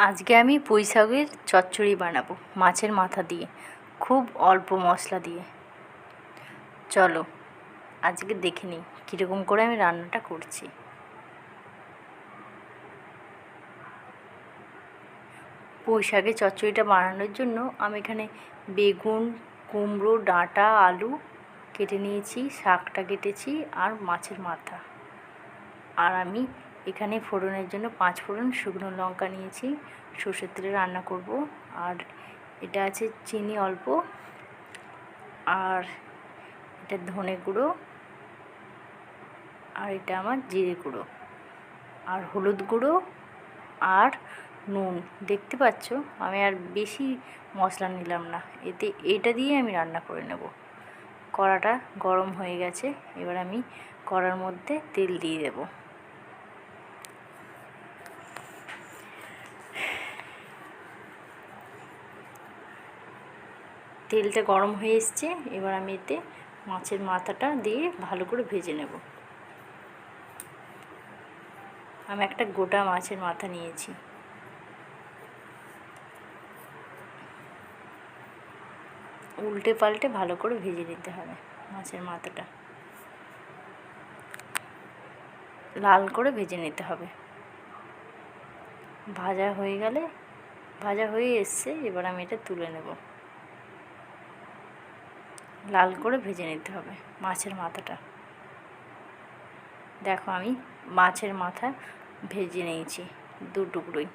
আজকে আমি পুঁই শাকের চচ্চড়ি বানাবো মাছের মাথা দিয়ে, খুব অল্প মশলা দিয়ে। চলো আজকে দেখে নিই কীরকম করে আমি রান্নাটা করছি। পুঁই শাকের চচ্চড়িটা বানানোর জন্য আমি এখানে বেগুন, কুমড়ো, ডাঁটা, আলু কেটে নিয়েছি, শাকটা কেটেছি আর মাছের মাথা। আর আমি এখানে ফোড়নের জন্য 5 ফোড়ন, শুকনো লঙ্কা নিয়েছি, সর্ষের তেলে রান্না করব। আর এটা আছে চিনি অল্প, আর এটা ধনে গুঁড়ো, আর এটা আমার জিরে গুঁড়ো, আর হলুদ গুঁড়ো আর নুন। দেখতে পাচ্ছ আমি আর বেশি মশলা নিলাম না, এতে এটা দিয়ে আমি রান্না করে নেব। কড়াটা গরম হয়ে গেছে, এবার আমি কড়ার মধ্যে তেল দিয়ে দেব। তেলটা গরম হয়ে এসছে, এবার আমি এতে মাছের মাথাটা দিয়ে ভালো করে ভেজে নেব। আমি একটা গোটা মাছের মাথা নিয়েছি। উল্টে পাল্টে ভালো করে ভেজে নিতে হবে মাছের মাথাটা, লাল করে ভেজে নিতে হবে। ভাজা হয়ে এসছে, এবার আমি এটা তুলে নেব। লাল করে ভেজে নিতে হবে মাছের মাথাটা। দেখো আমি মাছের মাথা ভেজে নিয়েছি 2 টুকরোই।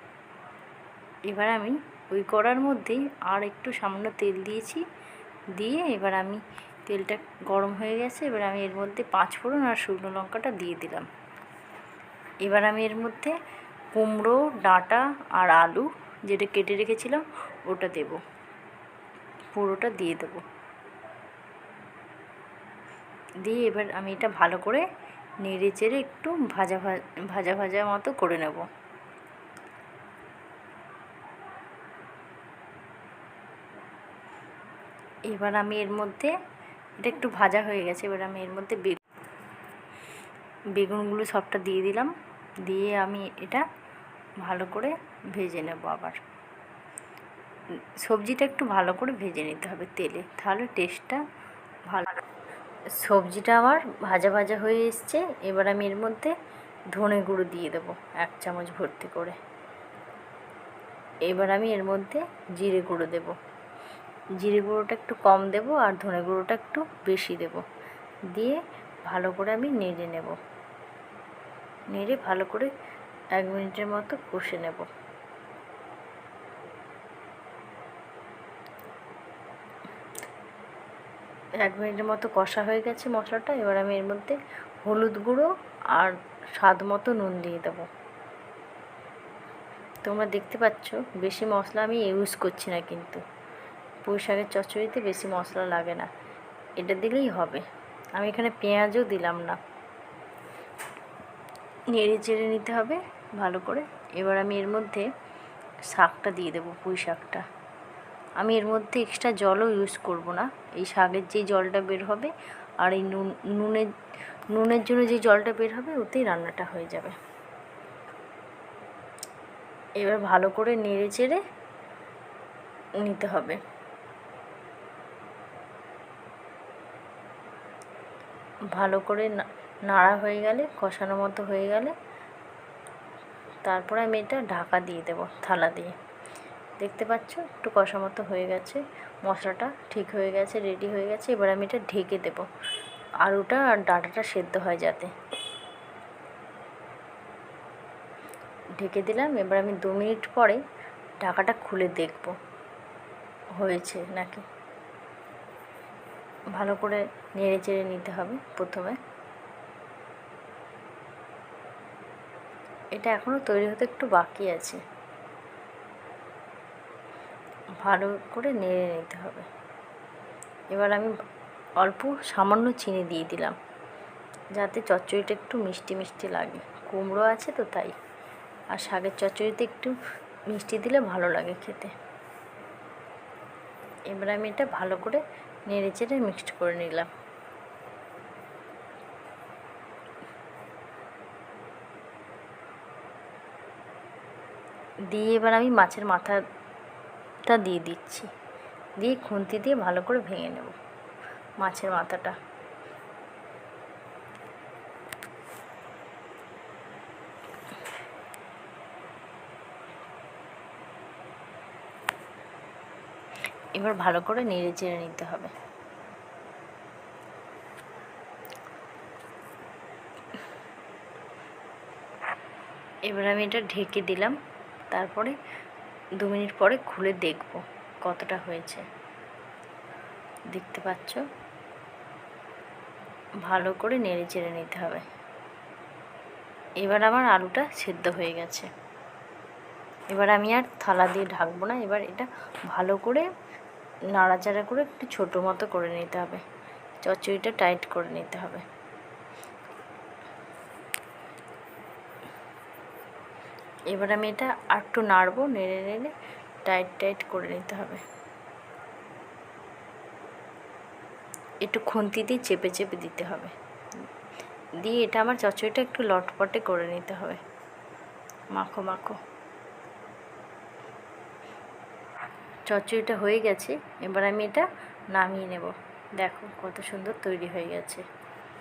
এবার আমি ওই কড়ার মধ্যেই আর একটু সামান্য তেল দিয়েছি, দিয়ে এবার আমি তেলটা গরম হয়ে গেছে, এবার আমি এর মধ্যে 5 ফোড়ন আর শুকনো লঙ্কাটা দিয়ে দিলাম। এবার আমি এর মধ্যে কুমড়ো, ডাঁটা আর আলু যেটা কেটে রেখেছিলাম ওটা দেব, পুরোটা দিয়ে দেব। দিয়ে এবার আমি এটা ভালো করে নেড়ে চেড়ে একটু ভাজা ভাজা মতো করে নেব। এবার আমি এর মধ্যে, এটা একটু ভাজা হয়ে গেছে, এবার আমি এর মধ্যে বেগুনগুলো সবটা দিয়ে দিলাম। দিয়ে আমি এটা ভালো করে ভেজে নেব। আবার সবজিটা একটু ভালো করে ভেজে নিতে হবে তেলে, তাহলে টেস্টটা ভালো। সবজিটা আমার ভাজা ভাজা হয়ে এসছে, এবার আমি এর মধ্যে ধনে গুঁড়ো দিয়ে দেবো 1 চামচ ভর্তি করে। এবার আমি এর মধ্যে জিরে গুঁড়ো দেব। জিরে গুঁড়োটা একটু কম দেব আর ধনে গুঁড়োটা একটু বেশি দেব। দিয়ে ভালো করে আমি নেড়ে নেব। নেড়ে ভালো করে 1 মিনিটের মতো কষে নেব। এক মিনিটের মতো কষা হয়ে গেছে মশলাটা, এবার আমি এর মধ্যে হলুদ গুঁড়ো আর স্বাদ মতো নুন দিয়ে দেবো। তোমরা দেখতে পাচ্ছ বেশি মশলা আমি ইউজ করছি না, কিন্তু পুঁই শাকের চচ্চড়িতে বেশি মশলা লাগে না, এটা দিলেই হবে। আমি এখানে পেঁয়াজও দিলাম না। নেড়ে চেড়ে নিতে হবে ভালো করে। এবার আমি এর মধ্যে শাকটা দিয়ে দেবো, পুঁই শাকটা। আমি এর মধ্যে এক্সট্রা জলও ইউজ করব না, এই শাকের যে জলটা বের হবে আর এই নুনের জন্য যে জলটা বের হবে ওতেই রান্নাটা হয়ে যাবে। এবার ভালো করে নেড়ে চেড়ে নিতে হবে। ভালো করে নাড়া হয়ে গেলে, কষানো মতো হয়ে গেলে, তারপরে আমি এটা ঢাকা দিয়ে দেব থালা দিয়ে। দেখতে পাচ্ছ একটু কষা মতো হয়ে গেছে, মশলাটা ঠিক হয়ে গেছে, রেডি হয়ে গেছে। এবার আমি এটা ঢেকে দেব, আলুটা আর ডাঁটাটা সেদ্ধ হয় যাতে। ঢেকে দিলাম। এবার আমি 2 মিনিট পরে ঢাকাটা খুলে দেখব হয়েছে নাকি। ভালো করে নেড়ে চেড়ে নিতে হবে প্রথমে। এটা এখনও তৈরি হতে একটু বাকি আছে, ভালো করে নেড়ে নিতে হবে। এবার আমি অল্প সামান্য চিনি দিয়ে দিলাম, যাতে চচ্চড়িটা একটু মিষ্টি মিষ্টি লাগে। কুমড়ো আছে তো তাই, আর শাকের চচ্চড়িতে একটু মিষ্টি দিলে ভালো লাগে খেতে। এবার আমি এটা ভালো করে নেড়ে চেড়ে মিক্সড করে নিলাম। দিয়ে এবার আমি মাছের মাথাটা দিয়ে দিচ্ছি, দিয়ে খুন্তি দিয়ে ভালো করে ভেঙে নেব মাছের মাথাটা। এবার ভালো করে নেড়ে চেড়ে নিতে হবে। এবার আমি এটা ঢেকে দিলাম, তারপরে 2 মিনিট পরে খুলে দেখব কতটা হয়েছে। দেখতে পাচ্ছ, ভালো করে নেড়ে চেড়ে নিতে হবে। এবার আমার আলুটা সেদ্ধ হয়ে গেছে। এবার আমি আর থালা দিয়ে ঢাকবো না, এবার এটা ভালো করে নাড়াচাড়া করে একটু ছোটো মতো করে নিতে হবে, চচ্চড়িটা টাইট করে নিতে হবে। এবার আমি এটা আর একটু নাড়বো, নেড়ে নেড়ে টাইট করে নিতে হবে। একটু খুন্তি দিয়ে চেপে চেপে দিতে হবে, দিয়ে এটা আমার চচ্চড়িটা একটু লটপটে করে নিতে হবে, মাখো মাখো। চচ্চড়িটা হয়ে গেছে, এবার আমি এটা নামিয়ে নেব। দেখো কত সুন্দর তৈরি হয়ে গেছে।